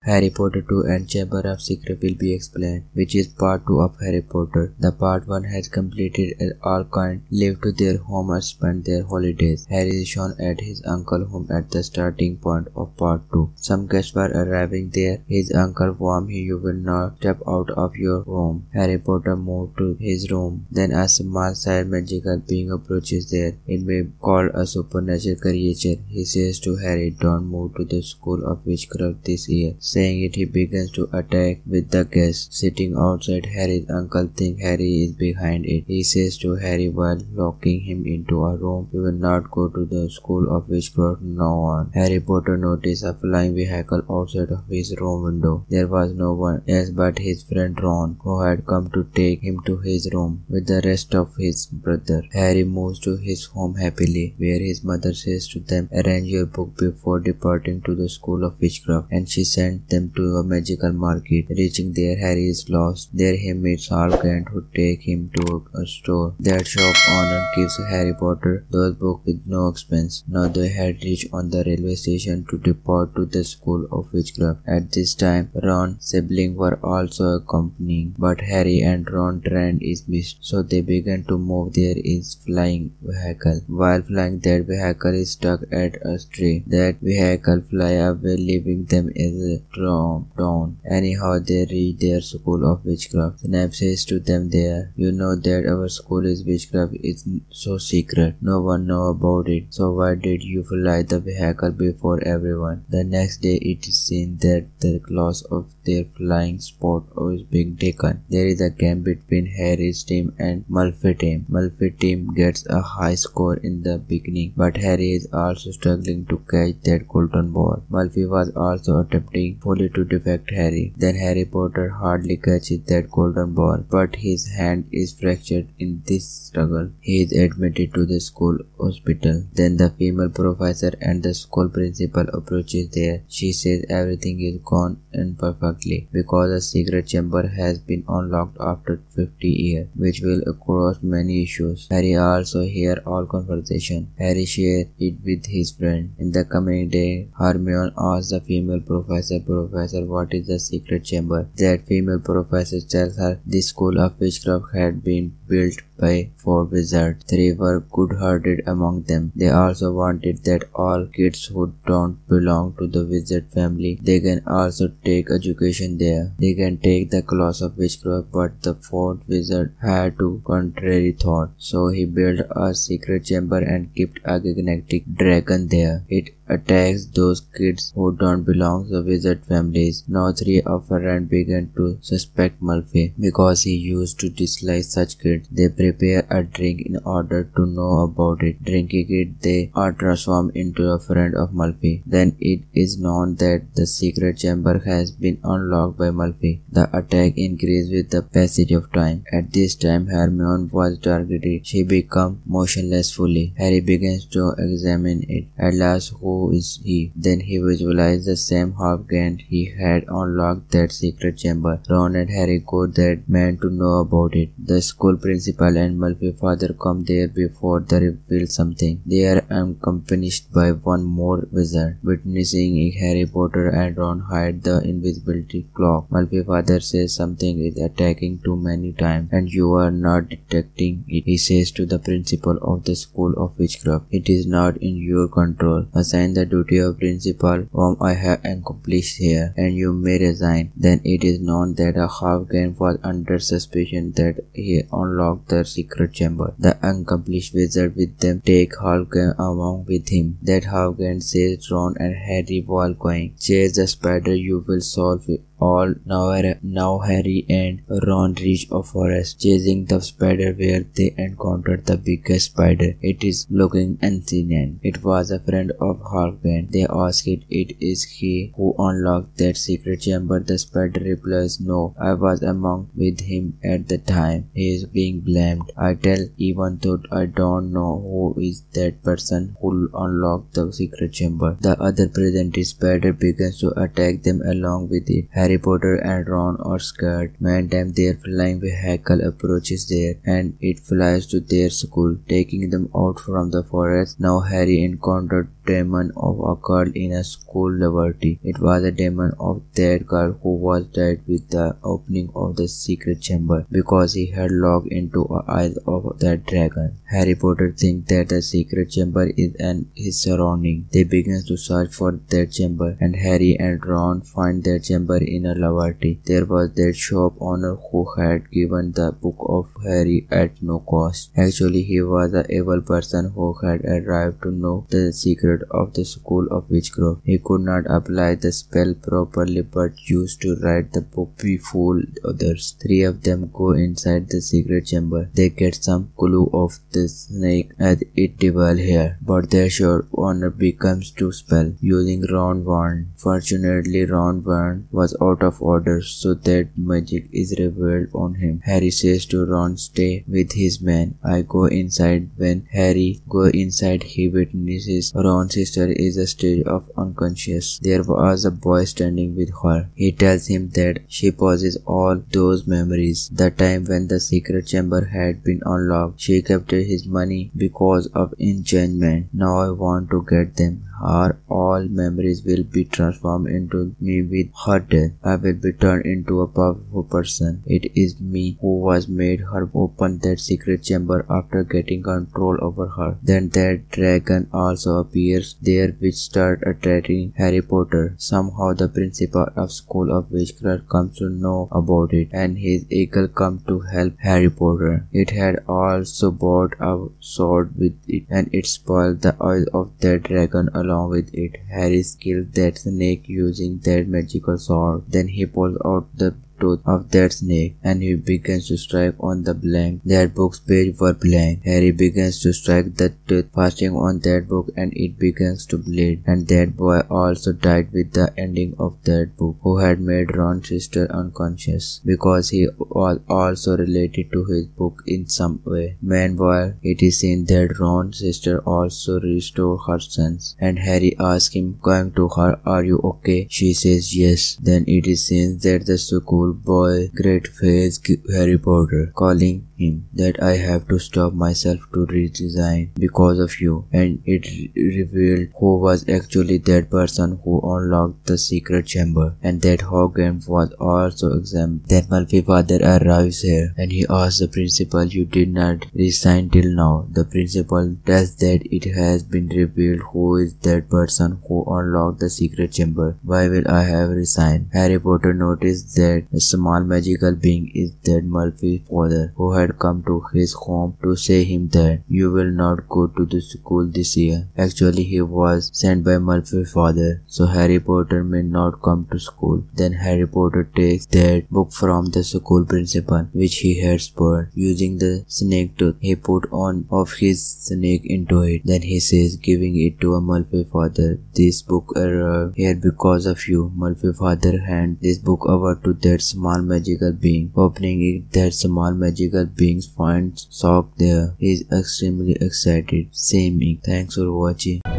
Harry Potter 2 and Chamber of Secrets will be explained, which is part 2 of Harry Potter. The part 1 has completed and all kind leave to their home and spend their holidays. Harry is shown at his uncle's home at the starting point of part 2. Some guests were arriving there. His uncle warned him, "You will not step out of your room." Harry Potter moved to his room. Then a small side magical being approaches there. It may be called a supernatural creature. He says to Harry, "Don't move to the School of Witchcraft this year." Saying it, he begins to attack with the guests sitting outside. Harry's uncle thinks Harry is behind it. He says to Harry while locking him into a room, "You will not go to the School of Witchcraft, no one." Harry Potter noticed a flying vehicle outside of his room window. There was no one else but his friend Ron, who had come to take him to his room with the rest of his brother. Harry moves to his home happily, where his mother says to them, "Arrange your book before departing to the School of Witchcraft," and she sent them to a magical market. Reaching there, Harry is lost. There he meets Hal Grant, who take him to a store. That shop owner gives Harry Potter those books with no expense. Now they had reached on the railway station to depart to the School of Witchcraft. At this time, Ron's siblings were also accompanying, but Harry and Ron's train is missed, so they began to move there in flying vehicle. While flying, that vehicle is stuck at a tree. That vehicle fly away, leaving them as a down. Anyhow, they reach their School of Witchcraft. Snape says to them there, "You know that our school is witchcraft is so secret. No one know about it. So why did you fly the vehicle before everyone?" The next day, it is seen that the class of their flying sport is being taken. There is a game between Harry's team and Malfoy team. Malfoy team gets a high score in the beginning, but Harry is also struggling to catch that golden ball. Malfoy was also attempting fully to defect Harry. Then Harry Potter hardly catches that golden ball, but his hand is fractured in this struggle. He is admitted to the school hospital. Then the female professor and the school principal approaches there. She says everything is gone in perfectly because a secret chamber has been unlocked after 50 years, which will cause many issues. Harry also hears all conversation. Harry shares it with his friend. In the coming day, Hermione asks the female professor, "Professor, what is the secret chamber?" That female professor tells her the School of Witchcraft had been built by 4 wizards. 3 were good-hearted among them. They also wanted that all kids who don't belong to the wizard family, they can also take education there. They can take the class of witchcraft, but the 4th wizard had to contrary thought. So he built a secret chamber and kept a gigantic dragon there. It attacks those kids who don't belong to the wizard families. Now 3 of her friends began to suspect Malfoy because he used to dislike such kids. They prepare a drink in order to know about it. Drinking it, they are transformed into a friend of Malfoy. Then it is known that the secret chamber has been unlocked by Malfoy. The attack increased with the passage of time. At this time, Hermione was targeted. She became motionless fully. Harry begins to examine it. At last, who is he? Then he visualized the same half-grand he had unlocked that secret chamber. Ron and Harry go that man to know about it. The school principal and Malfoy's father come there before they reveal something. They are accompanied by one more wizard. Witnessing it, Harry Potter and Ron hide the invisibility cloak. Malfoy's father says something is attacking too many times and you are not detecting it. He says to the principal of the School of Witchcraft, "It is not in your control. Assign the duty of principal, whom I have accomplished here, and you may resign." Then it is known that a half-grand was under suspicion that he unlocked the secret chamber. The accomplished wizard with them take half-grand along with him. That half-grand says Ron and Harry while going, "Chase the spider, you will solve it all." Now Harry and Ron reach a forest. Chasing the spider where they encountered the biggest spider. It is looking ancient. It was a friend of Halfgren. They ask it is he who unlocked that secret chamber. The spider replies, "No, I was among with him at the time." He is being blamed. "I tell even though I don't know who is that person who unlocked the secret chamber." The other present spider begins to attack them along with it. Harry Potter and Ron are scared. Meantime, their flying vehicle approaches there and it flies to their school, taking them out from the forest. Now Harry encountered demon of a girl in a school laboratory. It was a demon of that girl who was dead with the opening of the secret chamber because he had looked into the eyes of that dragon. Harry Potter thinks that the secret chamber is in his surrounding. They begin to search for that chamber, and Harry and Ron find that chamber in a laboratory. There was that shop owner who had given the book of Harry at no cost. Actually, he was an evil person who had arrived to know the secret of the School of Witchcraft. He could not apply the spell properly but used to write the book to fool others. Three of them go inside the secret chamber. They get some clue of the snake as it develops here, but their shop owner becomes to spell using Ron wand. Fortunately, Ron wand was out of order, so that magic is revealed on him. Harry says to Ron, "Stay with his man. I go inside." When Harry goes inside, he witnesses Ron's sister is a stage of unconscious. There was a boy standing with her. He tells him that she possesses all those memories. The time when the secret chamber had been unlocked, she kept his money because of enchantment. Now I want to get them. Her all memories will be transformed into me with her death. I will be turned into a powerful person. It is me who was made her open that secret chamber after getting control over her. Then that dragon also appears there, which starts attracting Harry Potter. Somehow the principal of School of Witchcraft comes to know about it, and his eagle comes to help Harry Potter. It had also brought a sword with it, and it spoiled the eyes of that dragon along with it. Harry killed that snake using that magical sword. Then he pulls out the tooth of that snake, and he begins to strike on the blank. That book's page were blank. Harry begins to strike the tooth fasting on that book, and it begins to bleed. And that boy also died with the ending of that book, who had made Ron's sister unconscious because he was also related to his book in some way. Meanwhile, it is seen that Ron's sister also restored her sense, and Harry asks him, going to her, "Are you okay?" She says yes. Then it is seen that the school boy great face Harry Potter, calling him that I have to stop myself to redesign because of you, and it revealed who was actually that person who unlocked the secret chamber, and that Hogwarts was also examined. Then Malfoy's father arrives here, and he asks the principal, "You did not resign till now." The principal tells that it has been revealed who is that person who unlocked the secret chamber. Why will I have resigned? Harry Potter noticed that a small magical being is that Malfoy's father, who had come to his home to say him that you will not go to the school this year. Actually, he was sent by Malfoy's father, so Harry Potter may not come to school. Then Harry Potter takes that book from the school principal, which he had spoiled. Using the snake tooth, he put on of his snake into it. Then he says, giving it to a Malfoy father, "This book arrived here because of you." Malfoy father hands this book over to that small magical being. Opening it, that small magical being finds Sock there. He is extremely excited. Same. Thanks for watching.